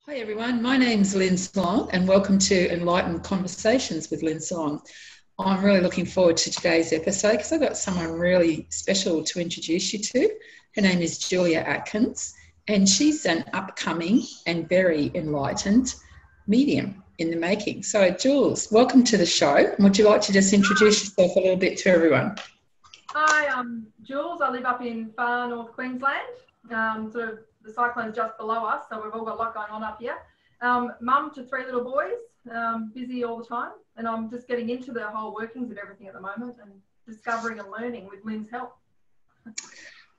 Hi everyone, my name's Lynn Song and welcome to Enlightened Conversations with Lynn Song. I'm really looking forward to today's episode because I've got someone really special to introduce you to. Her name is Julia Atkins and she's an upcoming and very enlightened medium in the making. So Jules, welcome to the show. Would you like to just introduce yourself a little bit to everyone? Hi, I'm Jules. I live up in far north Queensland. The cyclone's just below us, so we've all got a lot going on up here. Mum to 3 little boys, busy all the time, and I'm just getting into the whole workings of everything at the moment and discovering and learning with Lynn's help.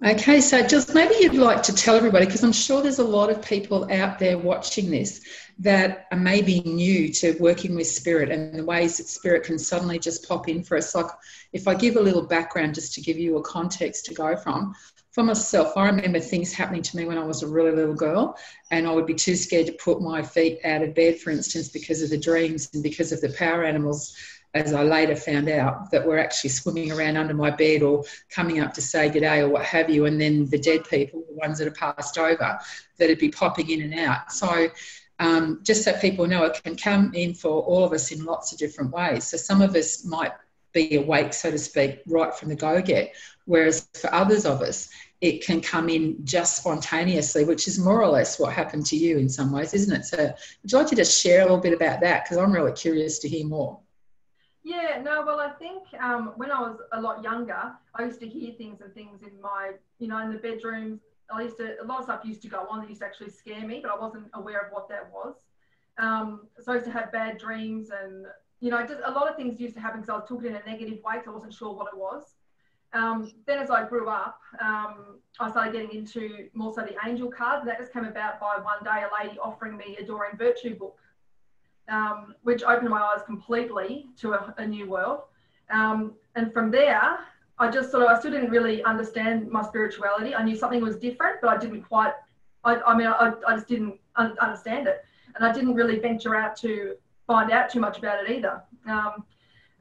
Okay, so just maybe you'd like to tell everybody, because I'm sure there's a lot of people out there watching this that are maybe new to working with spirit and the ways that spirit can suddenly just pop in for us. Like if I give a little background just to give you a context to go from, for myself, I remember things happening to me when I was a really little girl and I would be too scared to put my feet out of bed, for instance, because of the dreams and because of the power animals, as I later found out, that were actually swimming around under my bed or coming up to say good day or what have you, and then the dead people, the ones that are passed over, that'd be popping in and out. So just so people know, it can come in for all of us in lots of different ways. So some of us might be awake, so to speak, right from the go-get, whereas for others of us, it can come in just spontaneously, which is more or less what happened to you in some ways, isn't it? So would you like to just share a little bit about that? Because I'm really curious to hear more. Yeah, no, well, I think when I was a lot younger, I used to hear things in my, in the bedrooms. A lot of stuff used to go on that used to actually scare me, but I wasn't aware of what that was. So I used to have bad dreams and, just a lot of things used to happen because I took it in a negative way because I wasn't sure what it was. Then as I grew up, I started getting into more so the angel cards. And that just came about by one day a lady offering me a Doreen Virtue book, which opened my eyes completely to a new world. And from there, I still didn't really understand my spirituality. I knew something was different, but I didn't quite, I just didn't understand it. And I didn't really venture out to find out too much about it either.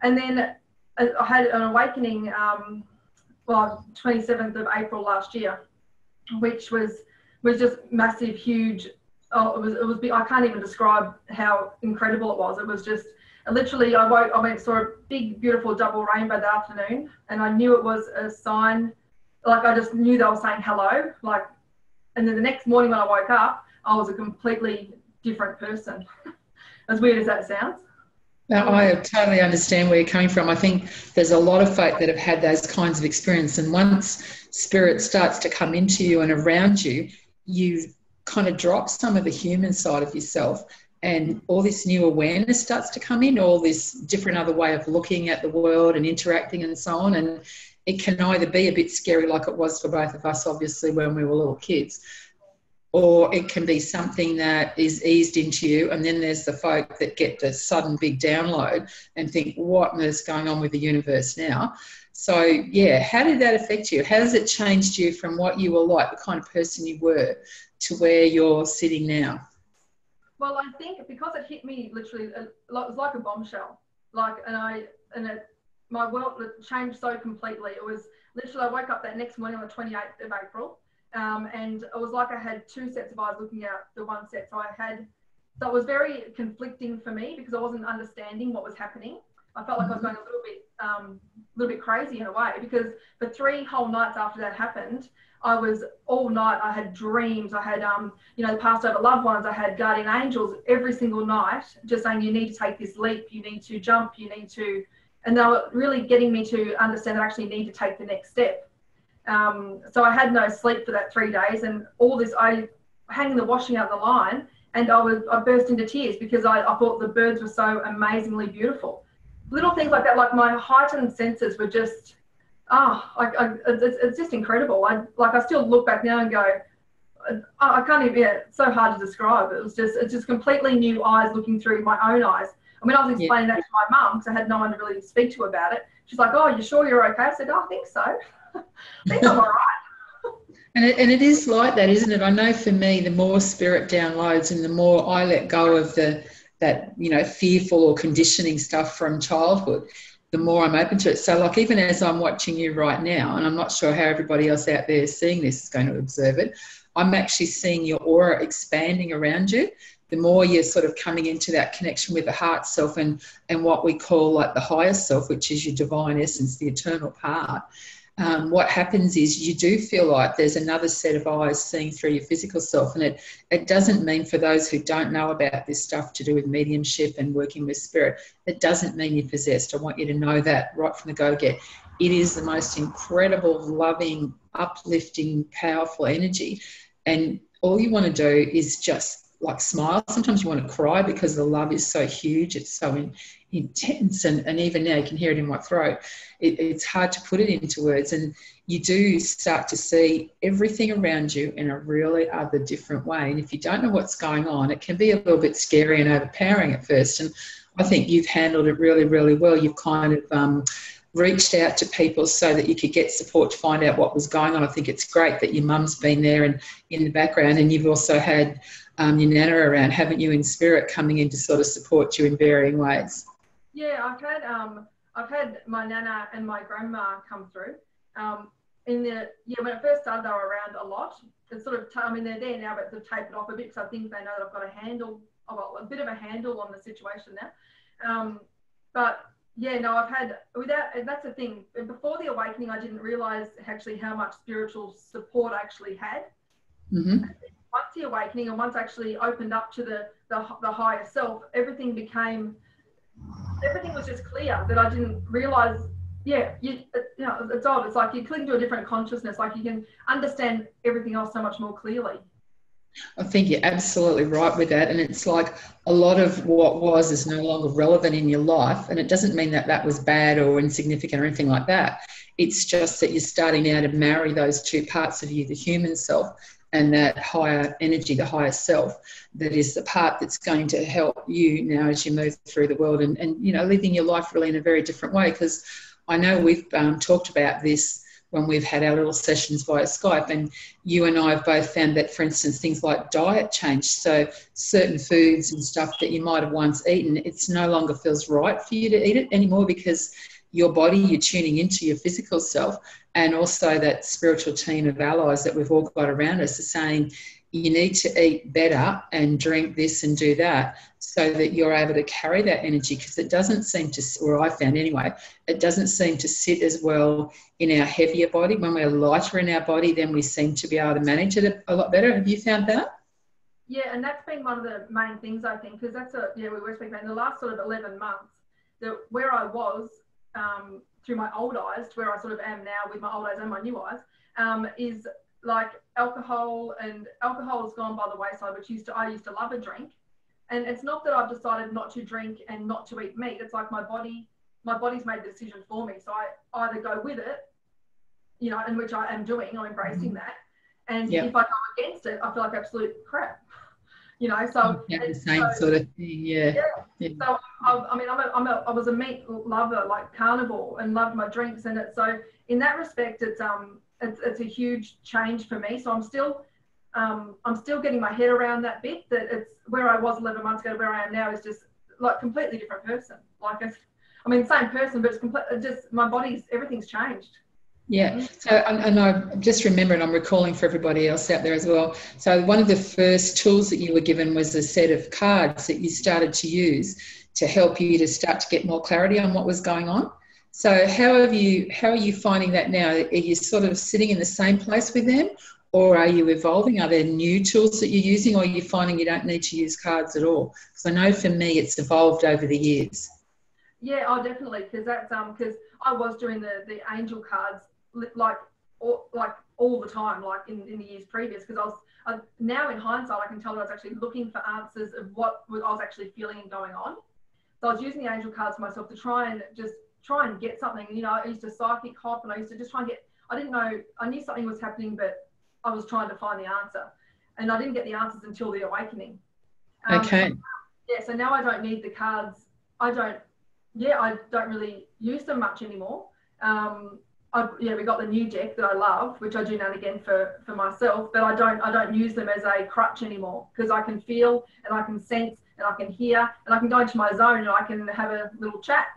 And then I had an awakening, 27th of April last year, which was just massive, huge. Oh, it was big. I can't even describe how incredible it was. It was just literally, I went and saw a big, beautiful double rainbow that afternoon, and I knew it was a sign. Like I just knew they were saying hello. And then the next morning when I woke up, I was a completely different person. As weird as that sounds. Now, I totally understand where you're coming from. I think there's a lot of folk that have had those kinds of experience, and once spirit starts to come into you and around you, you kind of drop some of the human side of yourself and all this new awareness starts to come in, all this different other way of looking at the world and interacting and so on. And it can either be a bit scary like it was for both of us, obviously, when we were little kids, or it can be something that is eased into you. And then there's the folk that get the sudden big download and think, what is going on with the universe now? So, yeah, how did that affect you? How has it changed you from what you were like, the kind of person you were, to where you're sitting now? Well, I think because it hit me literally, it was like a bombshell. My world changed so completely. It was literally, I woke up that next morning on the 28th of April, and it was like I had 2 sets of eyes looking out the one set. So it was very conflicting for me because I wasn't understanding what was happening. I felt like I was going a little bit crazy in a way, because for 3 whole nights after that happened, I was all night. I had dreams. I had, passed over loved ones. I had guardian angels every single night, just saying, you need to take this leap. You need to jump. You need to, and they were really getting me to understand that I actually need to take the next step. So I had no sleep for that 3 days, and all this, I hanging the washing out the line, and I burst into tears because I thought the birds were so amazingly beautiful. Little things like that, like my heightened senses were just, it's just incredible. I still look back now and go, I can't even, it's so hard to describe. It's just completely new eyes looking through my own eyes. I mean, I was explaining that to my mum because I had no one to really speak to about it. She's like, oh, you sure you're okay? I said, oh, I think so. I think I'm all right. And it is like that, isn't it? I know for me, the more spirit downloads and the more I let go of that fearful or conditioning stuff from childhood, the more I'm open to it. So like even as I'm watching you right now, and I'm not sure how everybody else out there seeing this is going to observe it, I'm actually seeing your aura expanding around you. The more you're sort of coming into that connection with the heart self and what we call like the higher self, which is your divine essence, the eternal part, what happens is you do feel like there's another set of eyes seeing through your physical self. And it doesn't mean, for those who don't know about this stuff to do with mediumship and working with spirit, it doesn't mean you're possessed. I want you to know that right from the go-get. It is the most incredible, loving, uplifting, powerful energy. And all you want to do is just like smile. Sometimes you want to cry because the love is so huge. It's so intense. And even now you can hear it in my throat. It's hard to put it into words. And you do start to see everything around you in a really other different way. And if you don't know what's going on, it can be a little bit scary and overpowering at first. And I think you've handled it really, really well. You've kind of reached out to people so that you could get support to find out what was going on. I think it's great that your mum's been there and in the background, and you've also had your nana around, haven't you, in spirit, coming in to sort of support you in varying ways. Yeah, I've had my nana and my grandma come through. When it first started, they were around a lot. It's sort of, they're there now, but they've tapered off a bit because I think they know that I've got a bit of a handle on the situation now. But yeah, no, that's the thing. Before the awakening, I didn't realise actually how much spiritual support I actually had. Mm-hmm. Once the awakening and once I actually opened up to the higher self, everything was just clear that I didn't realise. Yeah, it's odd. It's like you cling to a different consciousness. Like you can understand everything else so much more clearly. I think you're absolutely right with that. And it's like a lot of what was is no longer relevant in your life. And it doesn't mean that that was bad or insignificant or anything like that. It's just that you're starting now to marry those two parts of you, the human self and that higher energy, the higher self, that is the part that's going to help you now as you move through the world and living your life really in a very different way. Because I know we've talked about this when we've had our little sessions via Skype, and you and I have both found that, for instance, things like diet change. So certain foods and stuff that you might have once eaten, it's no longer feels right for you to eat it anymore because your body, you're tuning into your physical self, and also that spiritual team of allies that we've all got around us are saying you need to eat better and drink this and do that so that you're able to carry that energy, because it doesn't seem to, or I found anyway, it doesn't seem to sit as well in our heavier body. When we're lighter in our body, then we seem to be able to manage it a lot better. Have you found that? Yeah, and that's been one of the main things, I think, because we were speaking about in the last sort of 11 months, where I was through my old eyes to where I sort of am now with my old eyes and my new eyes, is like alcohol has gone by the wayside, which I used to love a drink. And it's not that I've decided not to drink and not to eat meat. It's like my body's made the decision for me. So I either go with it, and which I am doing, I'm embracing that. And if I go against it, I feel like absolute crap. So the same sort of thing, yeah. So I was a meat lover, like carnivore, and loved my drinks, and so in that respect, it's a huge change for me. So I'm still getting my head around that bit, that it's where I was 11 months ago to where I am now is just like completely different person. Same person, but it's just my body's, everything's changed. Yeah, so and I just remember, and I'm recalling for everybody else out there as well, so one of the first tools that you were given was a set of cards that you started to use to help you to start to get more clarity on what was going on. So how are you finding that now? Are you sort of sitting in the same place with them, or are you evolving? Are there new tools that you're using, or are you finding you don't need to use cards at all? Because I know for me it's evolved over the years. Yeah, definitely, because that's because I was doing the angel cards like all the time, like in the years previous, because now in hindsight I can tell that I was actually looking for answers of what I was actually feeling and going on. So I was using the angel cards for myself to try and get something. I used to psychic hop, and I used to just try and get, I knew something was happening, but I was trying to find the answer, and I didn't get the answers until the awakening. Okay. So now I don't need the cards. I don't really use them much anymore. We got the new deck that I love, which I do now and again for myself, but I don't use them as a crutch anymore, because I can feel and I can sense and I can hear and I can go into my zone and I can have a little chat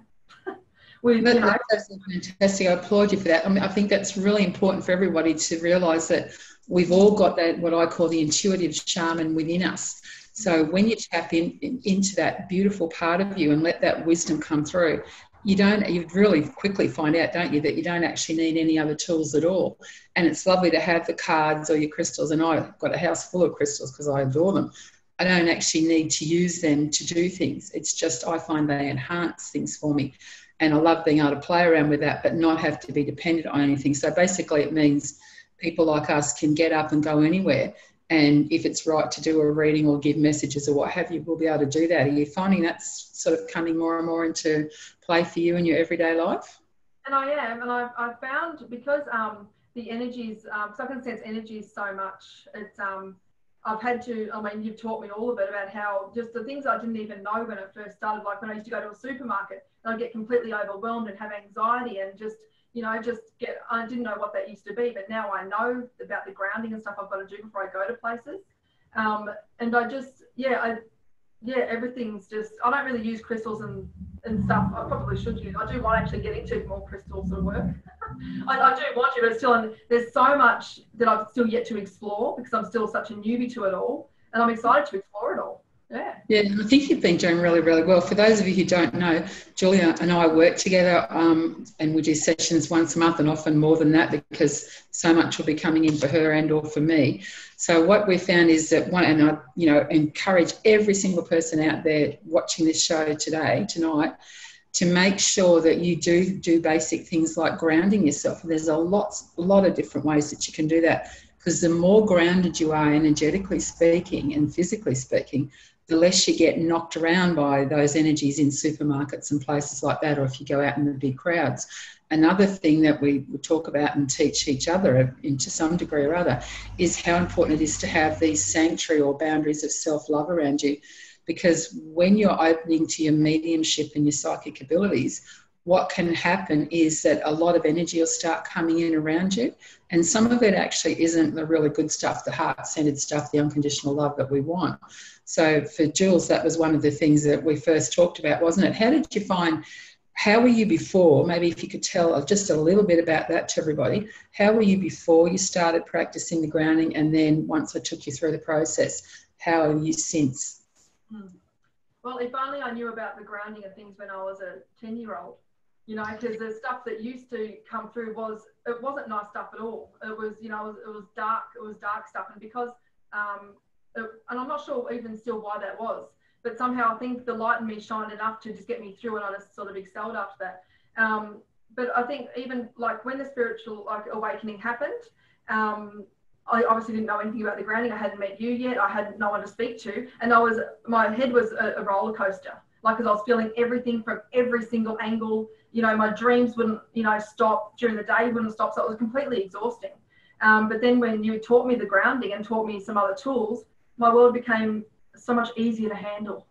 with, you know. That's absolutely fantastic. I applaud you for that. I mean, I think that's really important for everybody to realise that we've all got that, what I call the intuitive shaman within us. So when you tap into that beautiful part of you and let that wisdom come through, you really quickly find out, don't you, that you don't actually need any other tools at all. And it's lovely to have the cards or your crystals. And I've got a house full of crystals because I adore them. I don't actually need to use them to do things. It's just I find they enhance things for me. And I love being able to play around with that, but not have to be dependent on anything. So basically it means people like us can get up and go anywhere. And if it's right to do a reading or give messages or what have you, we'll be able to do that. Are you finding that's sort of coming more and more into play for you in your everyday life? And I am. And I've found because the energies, so I can sense energies so much, it's, I've had to, I mean, you've taught me all of it about how just the things I didn't even know when it first started, like when I used to go to a supermarket and I'd get completely overwhelmed and have anxiety and just, you know, I didn't know what that used to be, but now I know about the grounding and stuff I've got to do before I go to places. And I just, everything's just, I don't really use crystals and stuff. I probably should use, I do want to actually get into more crystal sort of work. I do want to, but still, there's so much that I've still yet to explore because I'm still such a newbie to it all. And I'm excited to explore it all. Yeah. Yeah, I think you've been doing really, really well. For those of you who don't know, Julia and I work together and we do sessions once a month and often more than that because so much will be coming in for her and or for me. So what we found is that and I, you know, encourage every single person out there watching this show tonight, to make sure that you do basic things like grounding yourself. There's a lot of different ways that you can do that because the more grounded you are energetically speaking and physically speaking, the less you get knocked around by those energies in supermarkets and places like that, or if you go out in the big crowds. Another thing that we talk about and teach each other to some degree or other is how important it is to have these sanctuary or boundaries of self-love around you. Because when you're opening to your mediumship and your psychic abilities, what can happen is that a lot of energy will start coming in around you. And some of it actually isn't the really good stuff, the heart-centered stuff, the unconditional love that we want. So for Jules, that was one of the things that we first talked about, wasn't it? How did you find, how were you before? Maybe if you could tell just a little bit about that to everybody. How were you before you started practicing the grounding? And then once I took you through the process, how are you since? Well, if only I knew about the grounding of things when I was a 10-year-old, you know, because the stuff that used to come through it wasn't nice stuff at all. It was, you know, it was dark stuff. And because, and I'm not sure even still why that was, but somehow I think the light in me shined enough to just get me through and I just sort of excelled after that. But I think even like when the spiritual awakening happened, I obviously didn't know anything about the grounding. I hadn't met you yet. I had no one to speak to. And my head was a roller coaster. Like, because I was feeling everything from every single angle. You know, my dreams wouldn't, you know, stop during the day, wouldn't stop. So it was completely exhausting. But then when you taught me the grounding and taught me some other tools, my world became so much easier to handle.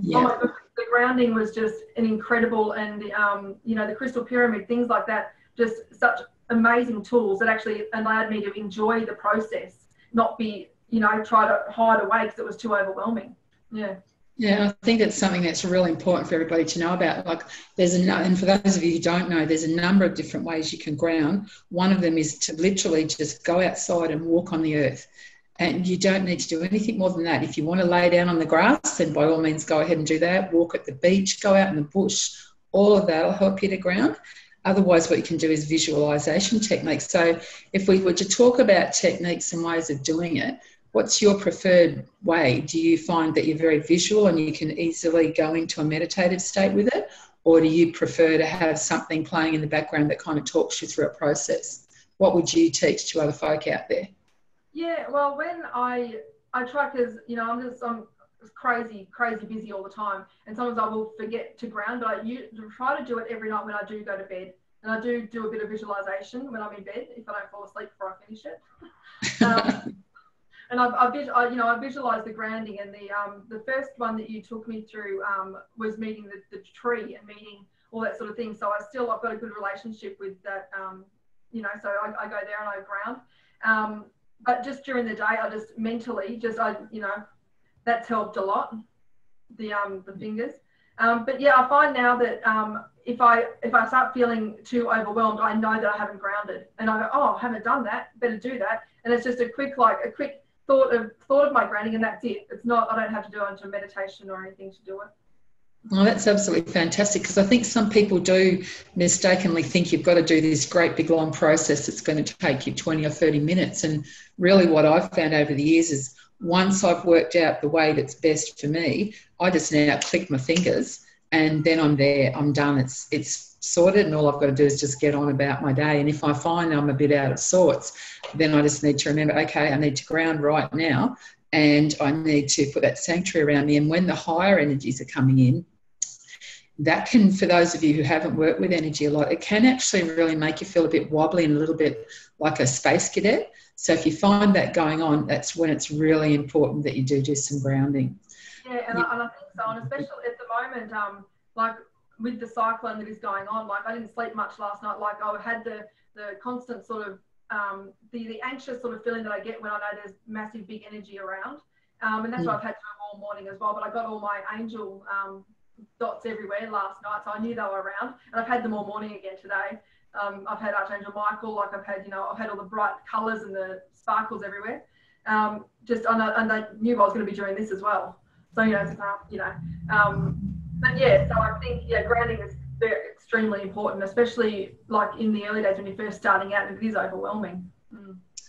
Yeah. Oh my God, the grounding was just an incredible, and you know, the crystal pyramid, things like that, just such amazing tools that actually allowed me to enjoy the process, not be, you know, try to hide away because it was too overwhelming. Yeah. Yeah, I think that's something that's really important for everybody to know about. Like, and for those of you who don't know, there's a number of different ways you can ground. One of them is to literally just go outside and walk on the earth. And you don't need to do anything more than that. If you want to lay down on the grass, then by all means go ahead and do that. Walk at the beach, go out in the bush. All of that will help you to ground. Otherwise, what you can do is visualization techniques. So if we were to talk about techniques and ways of doing it, what's your preferred way? Do you find that you're very visual and you can easily go into a meditative state with it? Or do you prefer to have something playing in the background that kind of talks you through a process? What would you teach to other folk out there? Yeah, well, when I try, because, you know, I'm crazy busy all the time, and sometimes I will forget to ground, but I try to do it every night when I do go to bed, and I do a bit of visualization when I'm in bed if I don't fall asleep before I finish it. And I visualize the grounding, and the first one that you took me through was meeting the tree and meeting all that sort of thing. So I've got a good relationship with that, you know, so I go there and I ground. But just during the day, I just mentally, you know, that's helped a lot, the fingers. But yeah, I find now that if I start feeling too overwhelmed, I know that I haven't grounded, and I go, oh, I haven't done that, better do that. And it's just a quick thought of my grounding, and that's it. It's not, I don't have to do it into meditation or anything to do it. Well, that's absolutely fantastic, because I think some people do mistakenly think you've got to do this great big long process that's going to take you 20 or 30 minutes. And really what I've found over the years is once I've worked out the way that's best for me, I just now click my fingers and then I'm there, I'm done. It's sorted, and all I've got to do is just get on about my day. And if I find I'm a bit out of sorts, then I just need to remember, okay, I need to ground right now, and I need to put that sanctuary around me. And when the higher energies are coming in, that can, for those of you who haven't worked with energy a lot, it can actually really make you feel a bit wobbly and a little bit like a space cadet. So if you find that going on, that's when it's really important that you do some grounding. Yeah, and I think so, and especially at the moment, like with the cyclone that is going on, like I didn't sleep much last night. Like I had the constant sort of the anxious sort of feeling that I get when I know there's massive big energy around, and that's why I've had to all morning as well. But I got all my angel dots everywhere last night, so I knew they were around, and I've had them all morning again today. I've had Archangel Michael, like I've had all the bright colours and the sparkles everywhere. And I knew I was going to be doing this as well. So but yeah, so I think grounding is extremely important, especially like in the early days when you're first starting out, and it is overwhelming.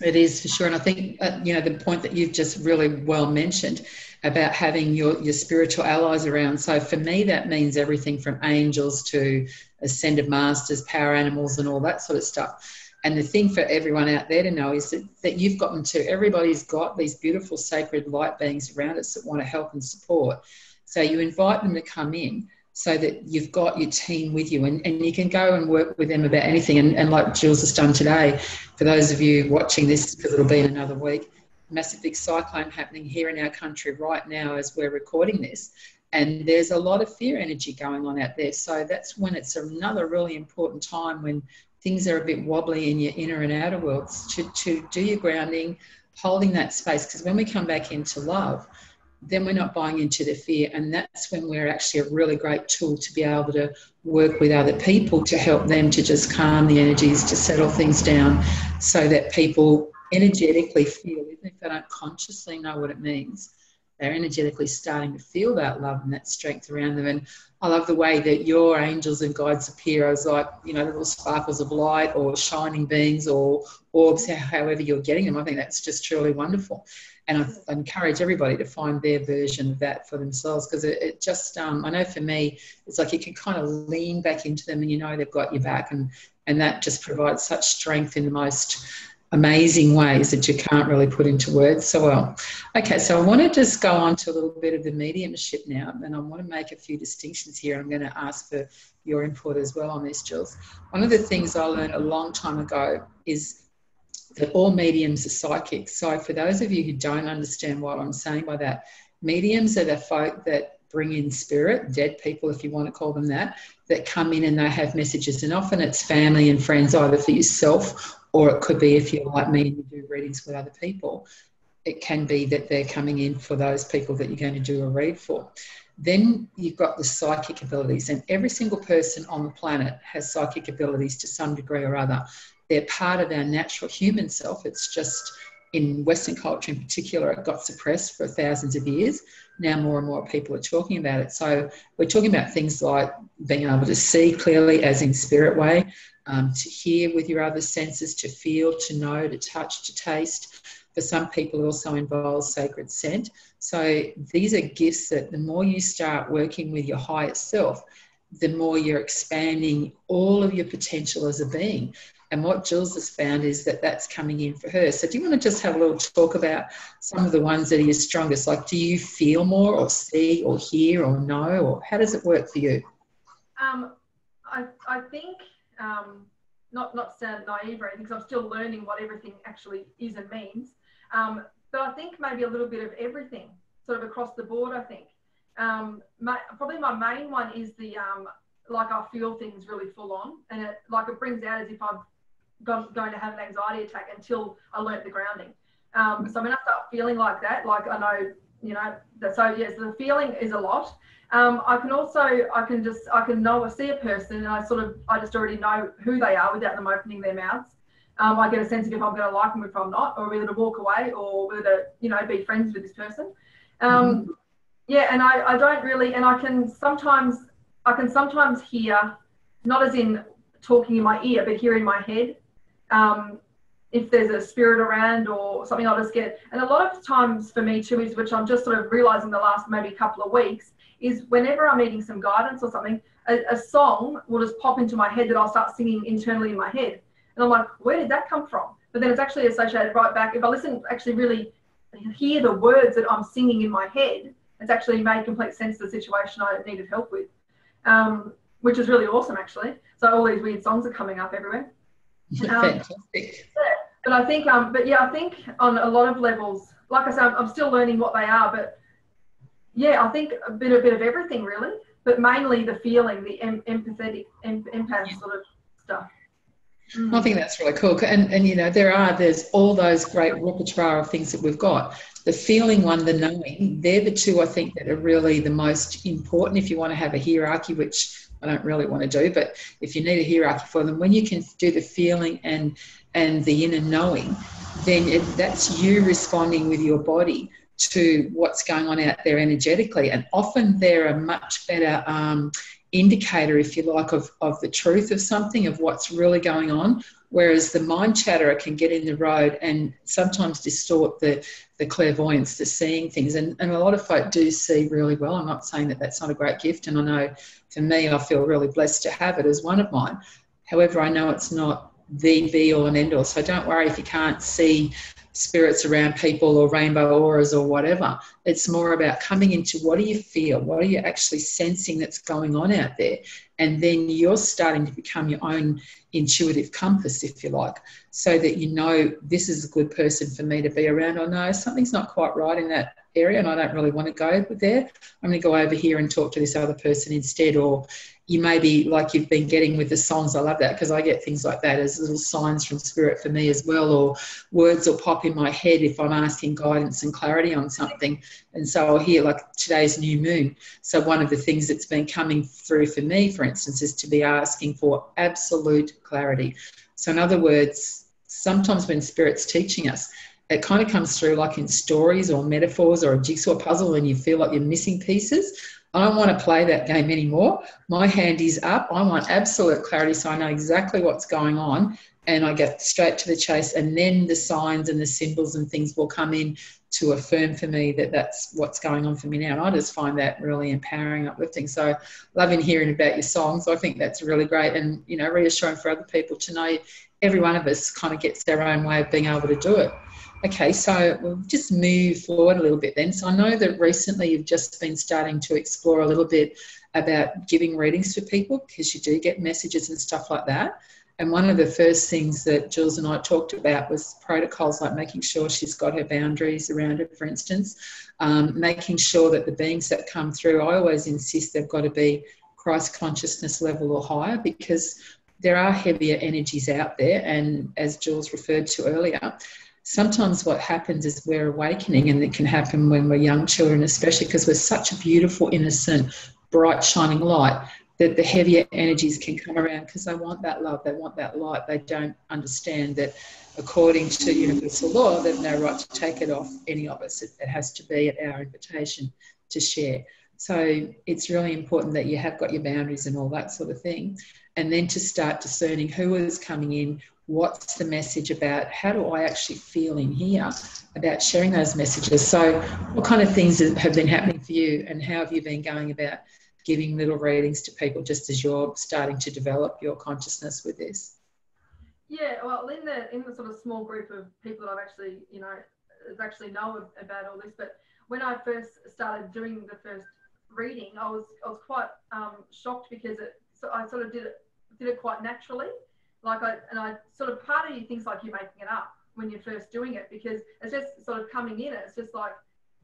It is, for sure. And I think, the point that you've just really well mentioned about having your spiritual allies around. So for me, that means everything from angels to ascended masters, power animals, and all that sort of stuff. And the thing for everyone out there to know is that you've got them too. Everybody's got these beautiful sacred light beings around us that want to help and support. So you invite them to come in so that you've got your team with you, and you can go and work with them about anything. And like Jules has done today, for those of you watching this, because it'll be in another week, massive big cyclone happening here in our country right now as we're recording this. And there's a lot of fear energy going on out there. So that's when it's another really important time when things are a bit wobbly in your inner and outer worlds to do your grounding, holding that space. Because when we come back into love, then we're not buying into the fear, and that's when we're actually a really great tool to be able to work with other people to help them to just calm the energies, to settle things down, so that people energetically feel, even if they don't consciously know what it means, they're energetically starting to feel that love and that strength around them. And I love the way that your angels and guides appear as like, little sparkles of light or shining beings or orbs, however you're getting them. I think that's just truly wonderful. And I encourage everybody to find their version of that for themselves, because it just, I know for me, it's like you can kind of lean back into them and they've got your back, and that just provides such strength in the most amazing ways that you can't really put into words so well. Okay, so I want to just go on to a little bit of the mediumship now, and I want to make a few distinctions here. I'm going to ask for your input as well on this, Jules. One of the things I learned a long time ago is that all mediums are psychic. So for those of you who don't understand what I'm saying by that, mediums are the folk that bring in spirit, dead people, if you want to call them that come in and they have messages. And often it's family and friends, either for yourself, or it could be, if you're like me and you do readings with other people, it can be that they're coming in for those people that you're going to do a read for. Then you've got the psychic abilities, and every single person on the planet has psychic abilities to some degree or other. They're part of our natural human self. It's just in Western culture in particular, it got suppressed for thousands of years. Now more and more people are talking about it. So we're talking about things like being able to see clearly, as in spirit way, to hear with your other senses, to feel, to know, to touch, to taste. For some people, it also involves sacred scent. So these are gifts that the more you start working with your higher self, the more you're expanding all of your potential as a being. And what Jules has found is that that's coming in for her. So do you want to just have a little talk about some of the ones that are your strongest? Like, do you feel more or see or hear or know, or how does it work for you? I think, not to sound naive or anything, because I'm still learning what everything actually is and means. But I think maybe a little bit of everything, sort of across the board, I think. Probably my main one is the, I feel things really full on, and it brings out as if I'm going to have an anxiety attack until I learnt the grounding. So when I start feeling like that, like I know you know, so yes, the feeling is a lot. I can also, I can see a person, and I just already know who they are without them opening their mouths. I get a sense of if I'm going to like them, if I'm not, or whether to walk away, or whether to, you know, be friends with this person. Yeah, and I don't really, and I can sometimes hear, not as in talking in my ear, but hear in my head. If there's a spirit around or something, I'll just get. And a lot of times for me too, is which I'm just sort of realizing the last maybe couple of weeks, is whenever I'm needing some guidance or something, a song will just pop into my head that I'll start singing internally in my head. And I'm like, where did that come from? But then it's actually associated right back. If I listen, actually really hear the words that I'm singing in my head, it's actually made complete sense to the situation I needed help with, which is really awesome, actually. So all these weird songs are coming up everywhere. Fantastic. But I think, I think on a lot of levels, like I said, I'm still learning what they are, but yeah, I think a bit of everything really, but mainly the feeling, the empathetic, empath sort of stuff. I think that's really cool. And you know, there's all those great repertoire of things that we've got. The feeling one, the knowing, they're the two I think that are really the most important if you want to have a hierarchy, which I don't really want to do, but if you need a hierarchy for them, when you can do the feeling and the inner knowing, then that's you responding with your body to what's going on out there energetically. And often they're a much better indicator, if you like, of the truth of something, of what's really going on, whereas the mind chatterer can get in the road and sometimes distort the clairvoyance, the seeing things. And a lot of folk do see really well. I'm not saying that that's not a great gift, and I know for me, I feel really blessed to have it as one of mine. However, I know it's not the be-all and end-all, so don't worry if you can't see spirits around people or rainbow auras or whatever. It's more about coming into what do you feel, what are you actually sensing that's going on out there, and then you're starting to become your own intuitive compass, if you like, so that you know this is a good person for me to be around, or no, something's not quite right in that area and I don't really want to go there. I'm going to go over here and talk to this other person instead. Or you may be like you've been getting with the songs. I love that because I get things like that as little signs from spirit for me as well, or words will pop in my head if I'm asking guidance and clarity on something. And so I'll hear, like today's new moon. So one of the things that's been coming through for me, for instance, is to be asking for absolute clarity. So in other words, sometimes when spirit's teaching us, it kind of comes through like in stories or metaphors or a jigsaw puzzle and you feel like you're missing pieces. I don't want to play that game anymore. My hand is up. I want absolute clarity so I know exactly what's going on and I get straight to the chase, and then the signs and the symbols and things will come in to affirm for me that that's what's going on for me now. And I just find that really empowering, uplifting. So loving hearing about your songs. I think that's really great and, you know, reassuring for other people to know every one of us kind of gets their own way of being able to do it. Okay, so we'll just move forward a little bit then. So I know that recently you've just been starting to explore a little bit about giving readings for people because you do get messages and stuff like that. And one of the first things that Jules and I talked about was protocols, like making sure she's got her boundaries around it, for instance, making sure that the beings that come through, I always insist they've got to be Christ consciousness level or higher, because there are heavier energies out there. And as Jules referred to earlier, sometimes what happens is we're awakening, and it can happen when we're young children, especially because we're such a beautiful, innocent, bright, shining light, that the heavier energies can come around because they want that love, they want that light. They don't understand that according to universal law, they've no right to take it off any of us. It has to be at our invitation to share. So it's really important that you have got your boundaries and all that sort of thing. And then to start discerning who is coming in, what's the message about, how do I actually feel in here about sharing those messages. So what kind of things have been happening for you, and how have you been going about giving little readings to people just as you're starting to develop your consciousness with this? Yeah, well, in the sort of small group of people that I've actually, know about all this, but when I first started doing the first reading, I was quite shocked because I sort of did it quite naturally. Like I sort of, part of you thinks like you're making it up when you're first doing it, because it's just sort of coming in. It's just like,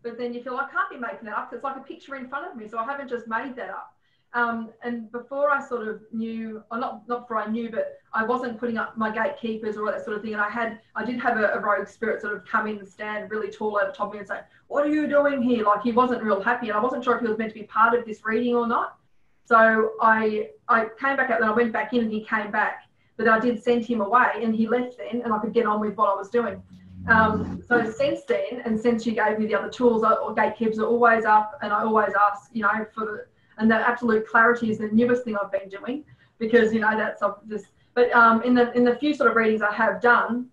but then you feel like I can't be making it up. It's like a picture in front of me, so I haven't just made that up. And before I sort of knew, or not before I knew, but I wasn't putting up my gatekeepers or all that sort of thing. And I did have a rogue spirit sort of come in and stand really tall over top of me and say, "What are you doing here?" Like he wasn't real happy, and I wasn't sure if he was meant to be part of this reading or not. So I came back out, then I went back in and he came back, but I did send him away and he left then, and I could get on with what I was doing. So since then, and since you gave me the other tools, or gatekeepers are always up, and I always ask, you know, and that absolute clarity is the newest thing I've been doing, because, you know, that's just, but in the few sort of readings I have done,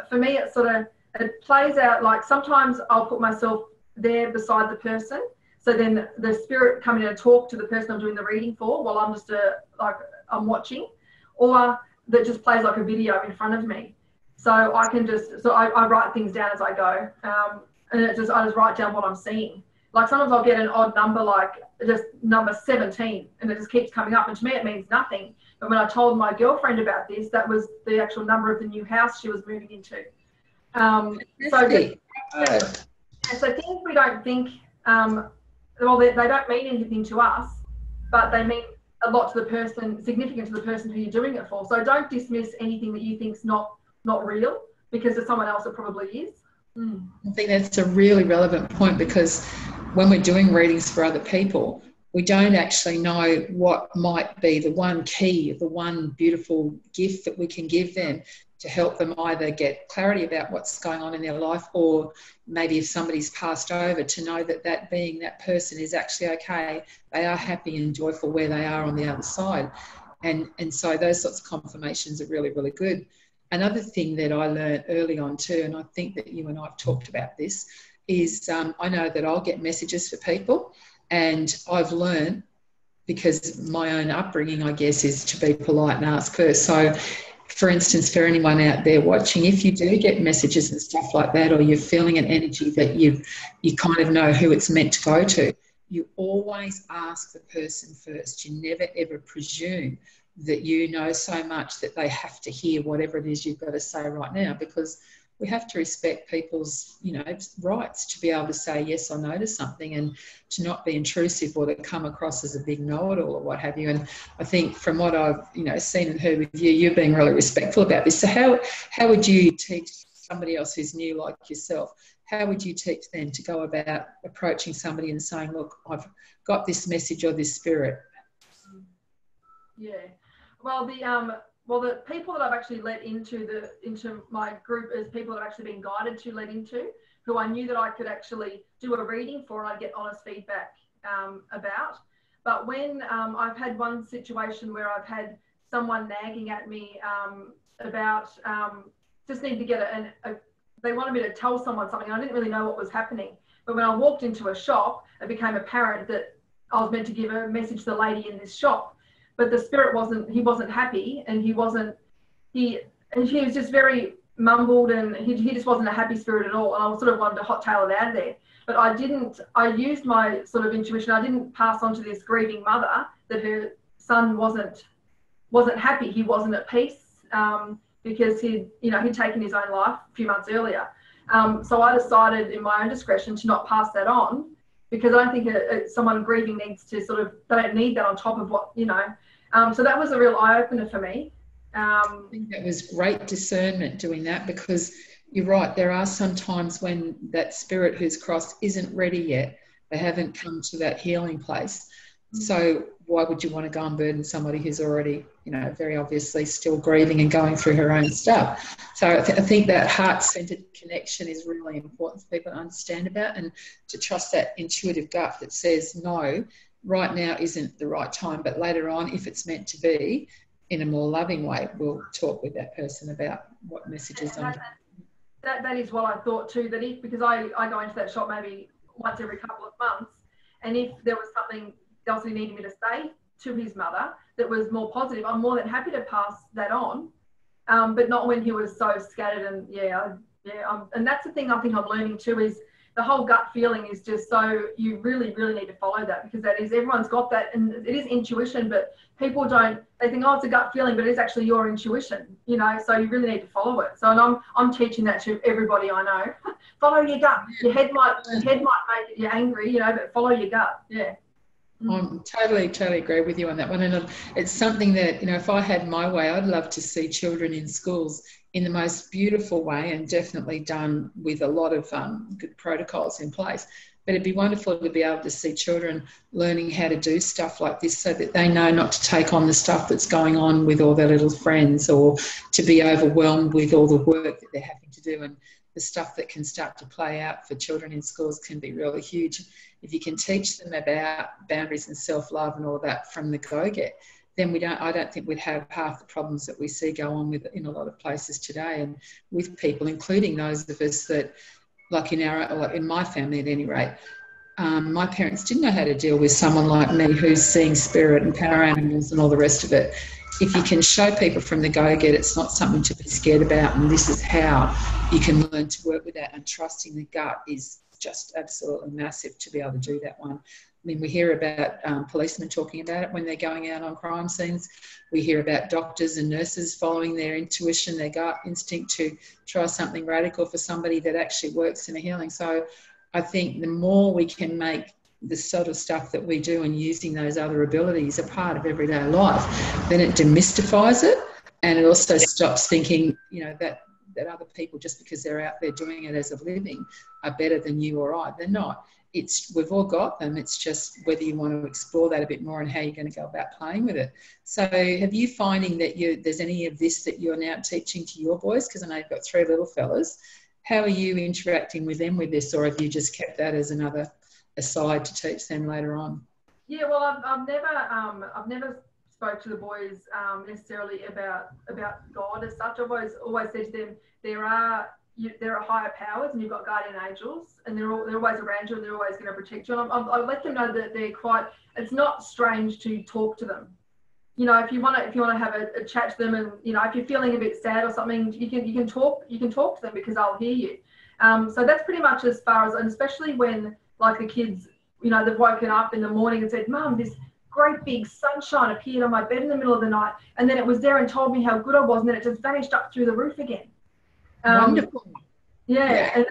for me, it plays out like sometimes I'll put myself there beside the person. So then the spirit come in and talk to the person I'm doing the reading for while I'm just I'm watching, or that just plays like a video in front of me. So I can I write things down as I go, and I just write down what I'm seeing. Like sometimes I'll get an odd number, like just number 17, and it just keeps coming up. And to me, it means nothing. But when I told my girlfriend about this, that was the actual number of the new house she was moving into. So things we don't think, well, they don't mean anything to us, but they mean a lot to the person, significant to the person who you're doing it for. So don't dismiss anything that you think's not real, because to someone else it probably is. I think that's a really relevant point, because when we're doing readings for other people, we don't actually know what might be the one key, the one beautiful gift that we can give them to help them either get clarity about what's going on in their life, or maybe if somebody's passed over, to know that that person is actually okay. They are happy and joyful where they are on the other side. And so those sorts of confirmations are really, really good. Another thing that I learned early on too, and I think that you and I have talked about this, is I know that I'll get messages for people, and I've learned, because my own upbringing, I guess, is to be polite and ask first. So, for instance, for anyone out there watching, if you do get messages and stuff like that, or you're feeling an energy that you kind of know who it's meant to go to, you always ask the person first. You never, ever presume that you know so much that they have to hear whatever it is you've got to say right now, because we have to respect people's, you know, rights to be able to say yes or no to something, and to not be intrusive or to come across as a big know-it-all or what have you. And I think from what I've, you know, seen and heard with you, you're being really respectful about this. So how would you teach somebody else who's new like yourself? How would you teach them to go about approaching somebody and saying, look, I've got this message or this spirit? Yeah. Well, the people that I've actually let into my group is people that I've actually been guided to let into, who I knew that I could actually do a reading for and I'd get honest feedback about. But when I've had one situation where I've had someone nagging at me about just need to get they wanted me to tell someone something, and I didn't really know what was happening. But when I walked into a shop, it became apparent that I was meant to give a message to the lady in this shop. But the spirit wasn't happy, and he was just very mumbled, and he just wasn't a happy spirit at all. And I sort of wanted to hot tail it out of there. But I used my sort of intuition. I didn't pass on to this grieving mother that her son wasn't happy. He wasn't at peace because he'd taken his own life a few months earlier. So I decided in my own discretion to not pass that on, because I don't think someone grieving needs to they don't need that on top of what, you know. So that was a real eye-opener for me. I think that was great discernment doing that, because you're right, there are some times when that spirit who's crossed isn't ready yet. They haven't come to that healing place. So why would you want to go and burden somebody who's already, you know, very obviously still grieving and going through her own stuff? So I think that heart-centered connection is really important for people to understand about, and to trust that intuitive gut that says, no, right now isn't the right time, but later on, if it's meant to be, in a more loving way, we'll talk with that person about what messages on. That is what I thought too, that because I go into that shop maybe once every couple of months, and if there was something else he needed me to say to his mother that was more positive, I'm more than happy to pass that on, but not when he was so scattered. And and that's the thing I think I'm learning too, is the whole gut feeling is just, so you really, really need to follow that, because everyone's got that, and it is intuition, but people they think, oh, it's a gut feeling, but it's actually your intuition, you know, so you really need to follow it. So, and I'm teaching that to everybody I know. Follow your gut. Your head might make you angry, you know, but follow your gut. Yeah. I totally agree with you on that one. And it's something that, you know, if I had my way, I'd love to see children in schools in the most beautiful way, and definitely done with a lot of good protocols in place. But it'd be wonderful to be able to see children learning how to do stuff like this so that they know not to take on the stuff that's going on with all their little friends, or to be overwhelmed with all the work that they're having to do. And the stuff that can start to play out for children in schools can be really huge. If you can teach them about boundaries and self-love and all that from the go-get, then I don't think we'd have half the problems that we see go on with in a lot of places today, and with people, including those of us that, like in my family at any rate, my parents didn't know how to deal with someone like me who's seeing spirit and power animals and all the rest of it. If you can show people from the go-get, it's not something to be scared about, and this is how you can learn to work with that, and trusting the gut is just absolutely massive to be able to do that one. I mean, we hear about policemen talking about it when they're going out on crime scenes. We hear about doctors and nurses following their intuition, their gut instinct to try something radical for somebody that actually works in a healing. So I think the more we can make the sort of stuff that we do and using those other abilities a part of everyday life, then it demystifies it, and it also stops thinking, you know, that other people, just because they're out there doing it as a living, are better than you or I. They're not. We've all got them. It's just whether you want to explore that a bit more and how you're going to go about playing with it. So have you finding that there's any of this that you're now teaching to your boys? Because I know you've got 3 little fellas. How are you interacting with them with this, or have you just kept that as another aside to teach them later on? Yeah, well, I've never spoke to the boys necessarily about God as such. I've always said to them, there are higher powers, and you've got guardian angels, and they're always around you, and they're always going to protect you. And I let them know that it's not strange to talk to them. You know, if you want to have a chat to them, and, you know, if you're feeling a bit sad or something, you can talk to them, because they'll hear you. So that's pretty much as far as, and especially when, like, the kids, you know, they've woken up in the morning and said, "Mum, this great big sunshine appeared on my bed in the middle of the night, and then it was there and told me how good I was, and then it just vanished up through the roof again." Wonderful. Yeah,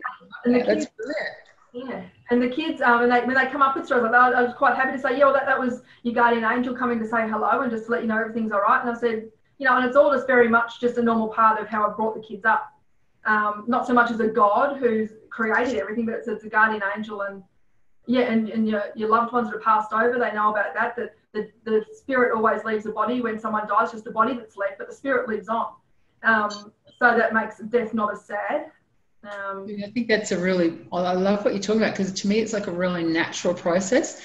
and the kids, that's brilliant. Yeah, and the kids, when they come up with stories like that, I was quite happy to say, yeah, well, that was your guardian angel coming to say hello and just to let you know everything's all right. And I said, you know, and it's all just very much just a normal part of how I brought the kids up. Not so much as a God who's created everything, but it's a guardian angel, and yeah, and your loved ones that have passed over, they know about that the spirit always leaves the body when someone dies, just the body that's left, but the spirit lives on. So that makes death not as sad. I think that's I love what you're talking about, because to me it's like a really natural process.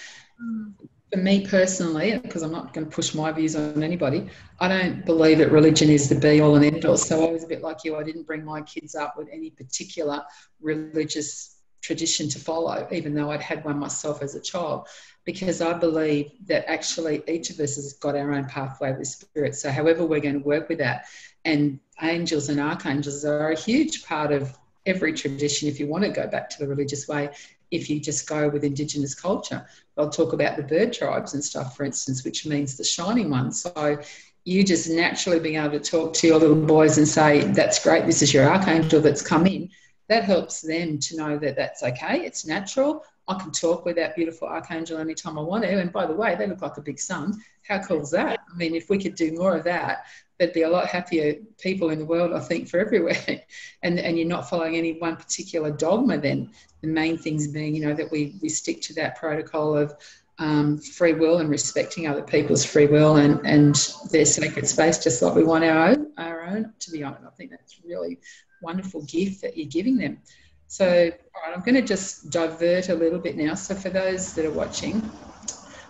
For me personally, because I'm not going to push my views on anybody, I don't believe that religion is the be-all and end-all. So I was a bit like you. I didn't bring my kids up with any particular religious tradition to follow, even though I'd had one myself as a child, because I believe that actually each of us has got our own pathway with spirit. So however we're going to work with that, and angels and archangels are a huge part of every tradition, if you want to go back to the religious way. If you just go with Indigenous culture, they'll talk about the bird tribes and stuff, for instance, which means the shining one. So you just naturally being able to talk to your little boys and say, that's great, this is your archangel that's come in. That helps them to know that that's okay, it's natural. I can talk with that beautiful archangel anytime I want to. And by the way, they look like a big sun. How cool is that? I mean, if we could do more of that, there'd be a lot happier people in the world, I think, for everywhere. And you're not following any one particular dogma then. The main things being, you know, that we stick to that protocol of free will and respecting other people's free will and their sacred space, just like we want our own, to be honest. I think that's a really wonderful gift that you're giving them. So, all right, I'm going to just divert a little bit now. So for those that are watching,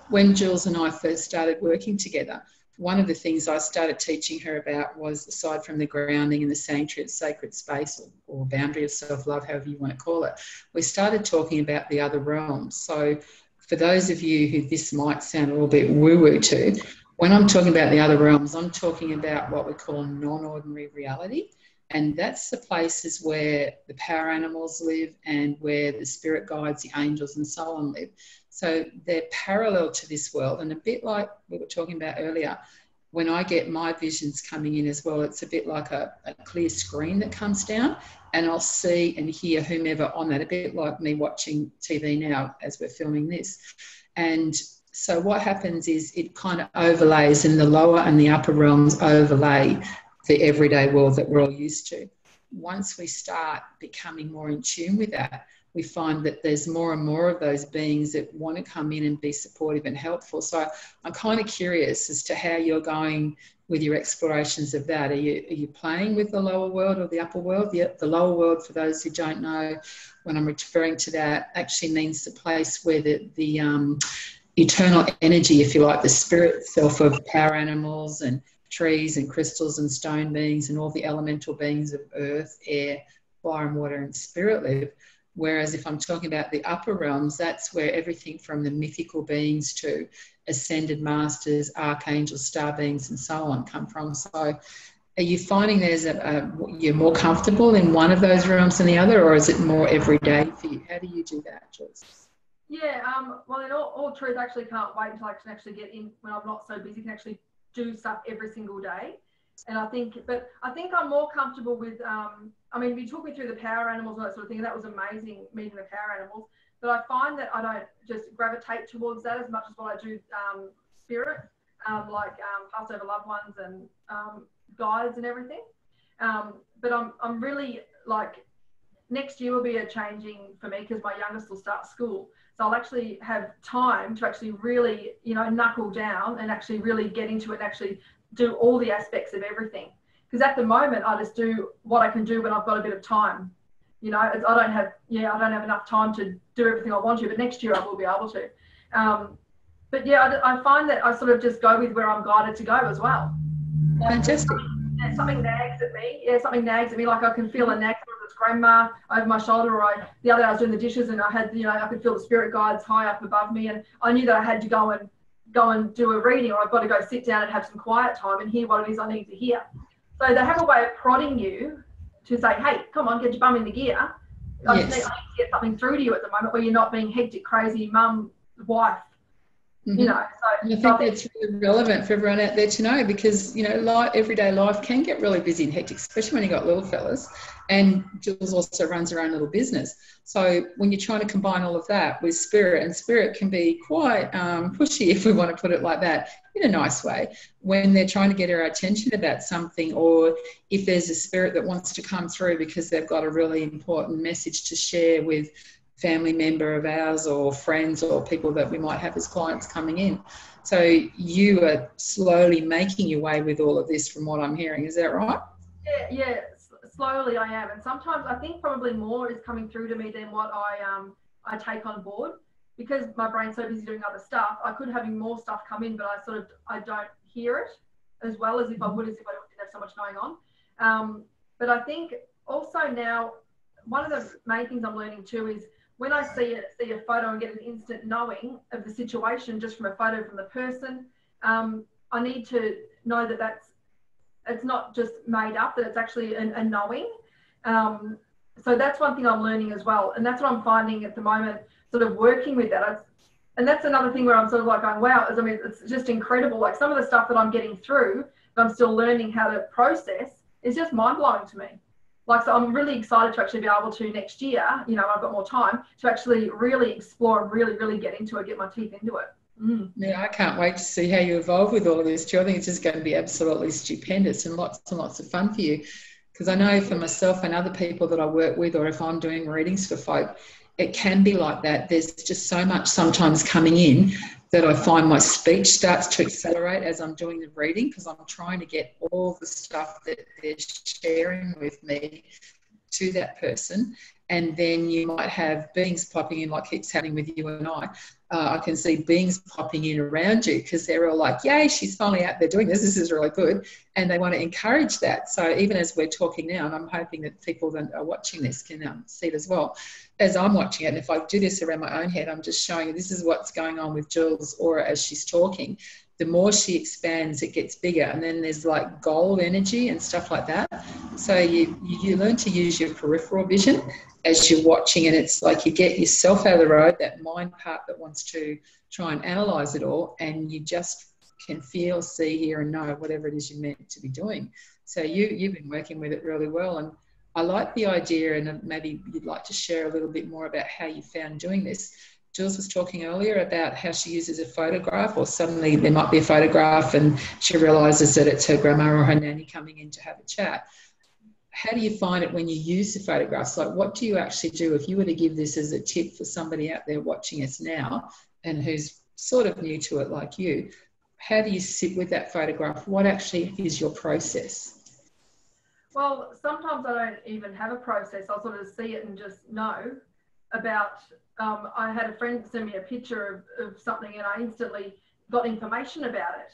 when Jules and I first started working together, one of the things I started teaching her about was, aside from the grounding and the sanctuary, sacred space or boundary of self-love, however you want to call it, we started talking about the other realms. So for those of you who this might sound a little bit woo-woo to, when I'm talking about the other realms, I'm talking about what we call non-ordinary reality. And that's the places where the power animals live and where the spirit guides, the angels and so on live. So they're parallel to this world, and a bit like we were talking about earlier, when I get my visions coming in as well, it's a bit like a clear screen that comes down, and I'll see and hear whomever on that, a bit like me watching TV now as we're filming this. And So what happens is it kind of overlays, in the lower and the upper realms overlay the everyday world that we're all used to. Once we start becoming more in tune with that, we find that there's more and more of those beings that want to come in and be supportive and helpful. So I'm kind of curious as to how you're going with your explorations of that. Are you playing with the lower world or the upper world? The lower world, for those who don't know, when I'm referring to that, actually means the place where the eternal energy, if you like, the spirit itself of power animals and trees and crystals and stone beings and all the elemental beings of earth, air, fire and water and spirit live. Whereas if I'm talking about the upper realms, that's where everything from the mythical beings to ascended masters, archangels, star beings and so on come from. So are you finding you're more comfortable in one of those realms than the other, or is it more everyday for you? How do you do that, Joyce? Yeah, well, in all truth, I actually can't wait until I can actually get in when I'm not so busy, can actually do stuff every single day. And I think I'm more comfortable with, I mean, you took me through the power animals and that sort of thing, and that was amazing, meeting the power animals. But I find that I don't just gravitate towards that as much as what I do spirit, like passed over loved ones and guides and everything. But I'm really like, next year will be a changing for me because my youngest will start school. So I'll actually have time to actually really, knuckle down and actually really get into it and actually do all the aspects of everything. Because at the moment, I just do what I can do when I've got a bit of time. I don't have enough time to do everything I want to, but next year I will be able to. But yeah, I find that I sort of just go with where I'm guided to go as well. Fantastic. Something nags at me. Yeah, something nags at me. Like I can feel a nag, whether it's grandma over my shoulder, or the other day I was doing the dishes and I had, I could feel the spirit guides high up above me, and I knew that I had to go and do a reading, or I've got to go sit down and have some quiet time and hear what it is I need to hear. So they have a way of prodding you to say, hey, come on, get your bum in the gear. I just need to get something through to you at the moment where you're not being hectic, crazy mum, wife. Mm-hmm. So I think that's really relevant for everyone out there to know, because everyday life can get really busy and hectic, especially when you've got little fellas. And Jules also runs her own little business. So when you're trying to combine all of that with spirit, and spirit can be quite pushy, if we want to put it like that, in a nice way, when they're trying to get our attention about something, or if there's a spirit that wants to come through because they've got a really important message to share with family member of ours or friends or people that we might have as clients coming in. So you are slowly making your way with all of this, from what I'm hearing. Is that right? Yeah, slowly I am. And sometimes I think probably more is coming through to me than what I take on board, because my brain's so busy doing other stuff. I could having more stuff come in, but I don't hear it as well as if I would, as if I didn't have so much going on. But I think also now, one of the main things I'm learning too is, when I see a photo and get an instant knowing of the situation just from a photo from the person, I need to know that it's not just made up, that it's actually a knowing. So that's one thing I'm learning as well. And that's what I'm finding at the moment, sort of working with that. And that's another thing where I'm sort of like going, wow, it's just incredible. Like some of the stuff that I'm getting through, that I'm still learning how to process, is just mind blowing to me. Like, so I'm really excited to actually be able to next year, I've got more time to actually really explore and really, really get into it, get my teeth into it. Yeah, I can't wait to see how you evolve with all of this, too. I think it's just going to be absolutely stupendous and lots of fun for you. Because I know for myself and other people that I work with, or if I'm doing readings for folk, it can be like that. There's just so much sometimes coming in that I find my speech starts to accelerate as I'm doing the reading, because I'm trying to get all the stuff that they're sharing with me to that person. And then you might have beings popping in, like keeps happening with you and I can see beings popping in around you, because they're all like, yay, she's finally out there doing this. This is really good. And they want to encourage that. So even as we're talking now, and I'm hoping that people that are watching this can see it as well, as I'm watching it, and if I do this around my own head, I'm just showing you this is what's going on with Jules' aura as she's talking. The more she expands, it gets bigger. And then there's like gold energy and stuff like that. So you learn to use your peripheral vision as you're watching, and it's like you get yourself out of the road, that mind part that wants to try and analyse it all, and you just can feel, see, hear and know whatever it is you're meant to be doing. So you've been working with it really well. And I like the idea, and maybe you'd like to share a little bit more about how you found doing this, Jules was talking earlier about how she uses a photograph, or suddenly there might be a photograph and she realises that it's her grandma or her nanny coming in to have a chat. How do you find it when you use the photographs? Like, what do you actually do if you were to give this as a tip for somebody out there watching us now and who's sort of new to it like you? How do you sit with that photograph? What actually is your process? Well, sometimes I don't even have a process. I'll sort of see it and just know about, I had a friend send me a picture of something and I instantly got information about it.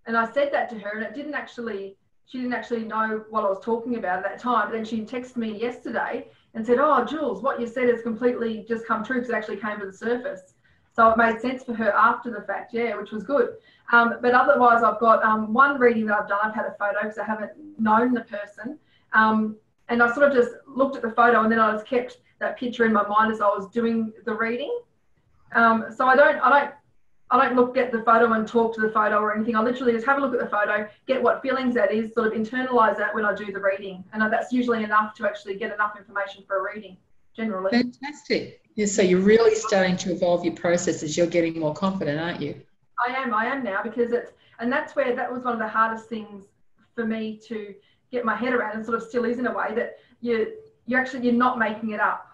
And I said that to her, and she didn't actually know what I was talking about at that time. But then she texted me yesterday and said, "Oh, Jules, what you said has completely just come true," because it actually came to the surface. So it made sense for her after the fact, yeah, which was good. But otherwise, I've got one reading that I've done. I've had a photo because I haven't known the person. And I sort of just looked at the photo, and then I just kept that picture in my mind as I was doing the reading. So I don't look at the photo and talk to the photo or anything. I literally just have a look at the photo, get what feelings that is, sort of internalize that when I do the reading. And that's usually enough to actually get enough information for a reading, generally. Fantastic. Yeah, so you're really starting to evolve your processes. You're getting more confident, aren't you? I am now, because that's where that was one of the hardest things for me to get my head around, and sort of still is in a way, that you're not making it up.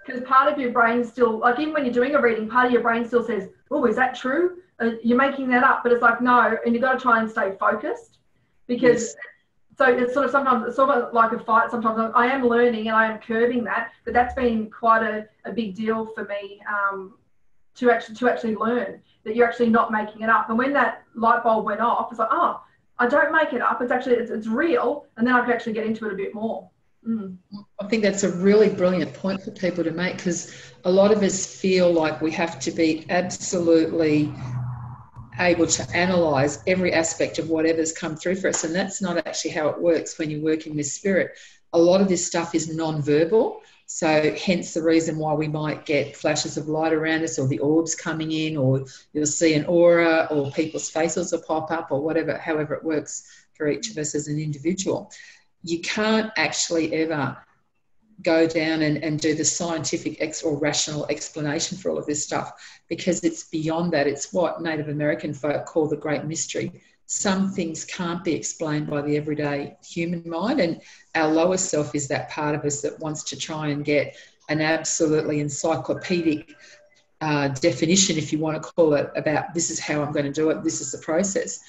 Because part of your brain still, like even when you're doing a reading, part of your brain still says, "Oh, is that true? You're making that up." But it's like, no, and you've got to try and stay focused, because yes. So it's sort of sometimes it's sort of like a fight. Sometimes I am learning and I am curbing that, but that's been quite a big deal for me to actually learn that you're actually not making it up. And when that light bulb went off, it's like, oh, I don't make it up. It's actually it's real, and then I can actually get into it a bit more. I think that's a really brilliant point for people to make, because a lot of us feel like we have to be absolutely able to analyse every aspect of whatever's come through for us, and that's not actually how it works when you're working with spirit. A lot of this stuff is non-verbal, so hence the reason why we might get flashes of light around us, or the orbs coming in, or you'll see an aura, or people's faces will pop up, or whatever, however it works for each of us as an individual. You can't actually ever go down and do the scientific or rational explanation for all of this stuff, because it's beyond that. It's what Native American folk call the great mystery. Some things can't be explained by the everyday human mind, and our lower self is that part of us that wants to try and get an absolutely encyclopedic definition, if you want to call it, about this is how I'm going to do it, this is the process.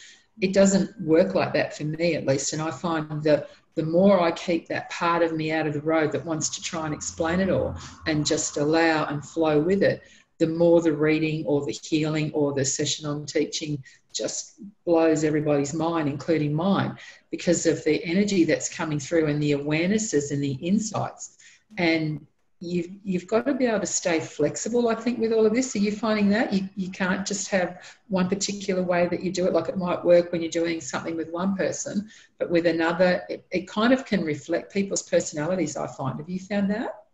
It doesn't work like that for me, at least, and I find that the more I keep that part of me out of the road that wants to try and explain it all and just allow and flow with it, the more the reading or the healing or the session on teaching just blows everybody's mind, including mine, because of the energy that's coming through and the awarenesses and the insights. And you've got to be able to stay flexible, I think, with all of this. Are you finding that you can't just have one particular way that you do it? Like, it might work when you're doing something with one person, but with another, it kind of can reflect people's personalities, I find. Have you found that?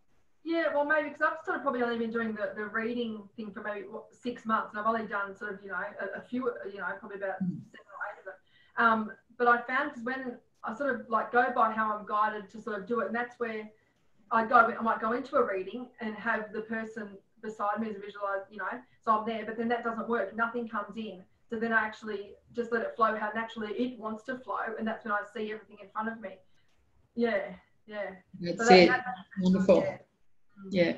Yeah, well, maybe because I've sort of probably only been doing the reading thing for maybe 6 months, and I've only done sort of, a few, probably about 7 or 8 of them. But I found, because when I sort of like go by how I'm guided to sort of do it, and that's where I might go into a reading and have the person beside me as a visualize, so I'm there, but then that doesn't work. Nothing comes in. So then I actually just let it flow how naturally it wants to flow, and that's when I see everything in front of me. Yeah. That's it. Wonderful. Yeah.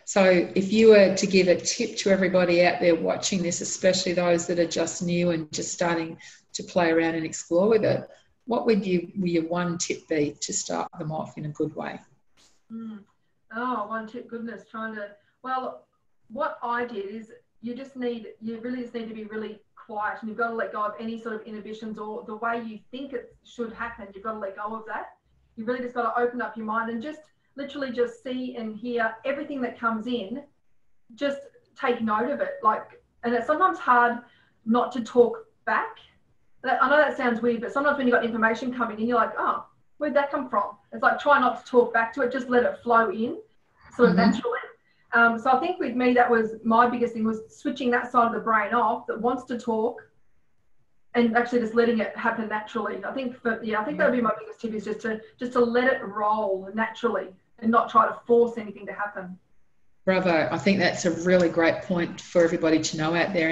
So if you were to give a tip to everybody out there watching this, especially those that are just new and just starting to play around and explore with it, what would your one tip be to start them off in a good way? Oh, one tip, goodness, well, what I did is you really just need to be really quiet, and you've got to let go of any sort of inhibitions or the way you think it should happen. You've got to let go of that. You really just got to open up your mind and just literally just see and hear everything that comes in. Just take note of it. And it's sometimes hard not to talk back. I know that sounds weird, but sometimes when you've got information coming in, you're like, oh, where'd that come from? It's like, try not to talk back to it, just let it flow in sort of naturally. So I think with me, that was my biggest thing, was switching that side of the brain off that wants to talk and actually just letting it happen naturally. I think that would be my biggest tip, is just to let it roll naturally and not try to force anything to happen. Bravo. I think that's a really great point for everybody to know out there.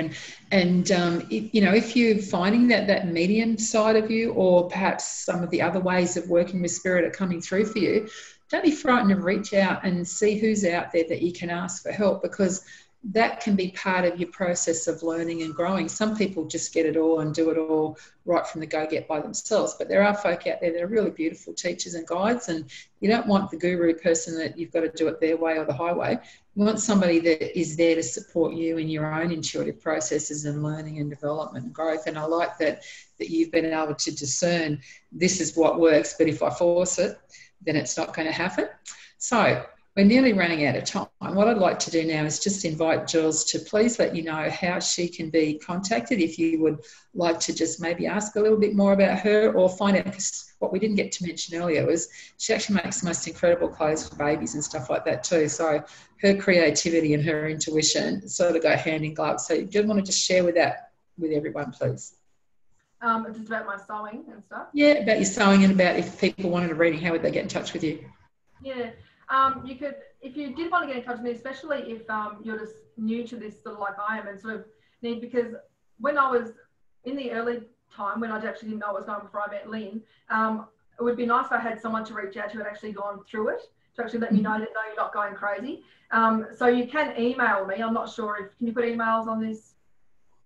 And you know, if you're finding that medium side of you, or perhaps some of the other ways of working with spirit are coming through for you, don't be frightened to reach out and see who's out there that you can ask for help, because that can be part of your process of learning and growing. Some people just get it all and do it all right from the go-get by themselves, but there are folk out there that are really beautiful teachers and guides, and you don't want the guru person that you've got to do it their way or the highway. You want somebody that is there to support you in your own intuitive processes and learning and development and growth. And I like that you've been able to discern, this is what works, but if I force it, then it's not going to happen. So we're nearly running out of time. What I'd like to do now is just invite Jules to please let you know how she can be contacted if you would like to just maybe ask a little bit more about her, or find out, because what we didn't get to mention earlier was she actually makes the most incredible clothes for babies and stuff like that too. So her creativity and her intuition sort of go hand in glove. So do you want to just share with that with everyone, please? Just about my sewing and stuff? Yeah, about your sewing, and about if people wanted a reading, how would they get in touch with you? Yeah. You could, if you did want to get in touch with me, especially if you're just new to this, sort of like I am, and sort of need, because when I was in the early time, when I actually didn't know what was going on before I met Lynn, it would be nice if I had someone to reach out to who had actually gone through it, to actually let me know that, no, you're not going crazy. So you can email me. I'm not sure if, can you put emails on this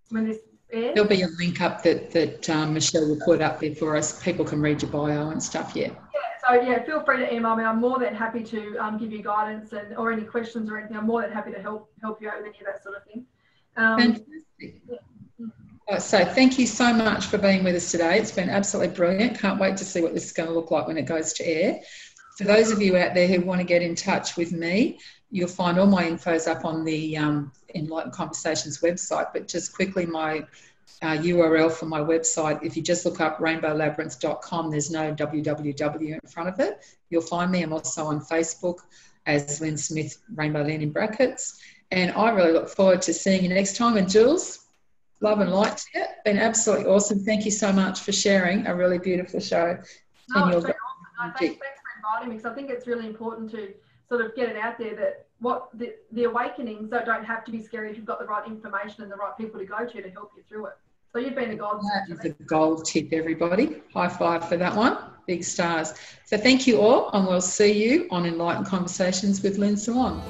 when this airs? There'll be a link up that Michelle will put up there for us. People can read your bio and stuff, yeah. So yeah, feel free to email me. I'm more than happy to give you guidance or any questions or anything. I'm more than happy to help you out with any of that sort of thing. Fantastic. Yeah. So thank you so much for being with us today. It's been absolutely brilliant. Can't wait to see what this is going to look like when it goes to air. For those of you out there who want to get in touch with me, you'll find all my infos up on the Enlightened Conversations website. But just quickly, my URL for my website, if you just look up rainbowlabyrinths.com, there's no www in front of it. You'll find me. I'm also on Facebook as Lynn Smith, Rainbow Lynn in brackets. And I really look forward to seeing you next time. And Jules, love and light to you. Been absolutely awesome. Thank you so much for sharing a really beautiful show. Oh, it's been awesome. No, thanks for inviting me, because I think it's really important to sort of get it out there that what the awakenings don't have to be scary if you've got the right information and the right people to go to help you through it. So you've been a gold tip. That is a gold tip, everybody. High five for that one. Big stars. So thank you all, and we'll see you on Enlightened Conversations with Lynn Swan.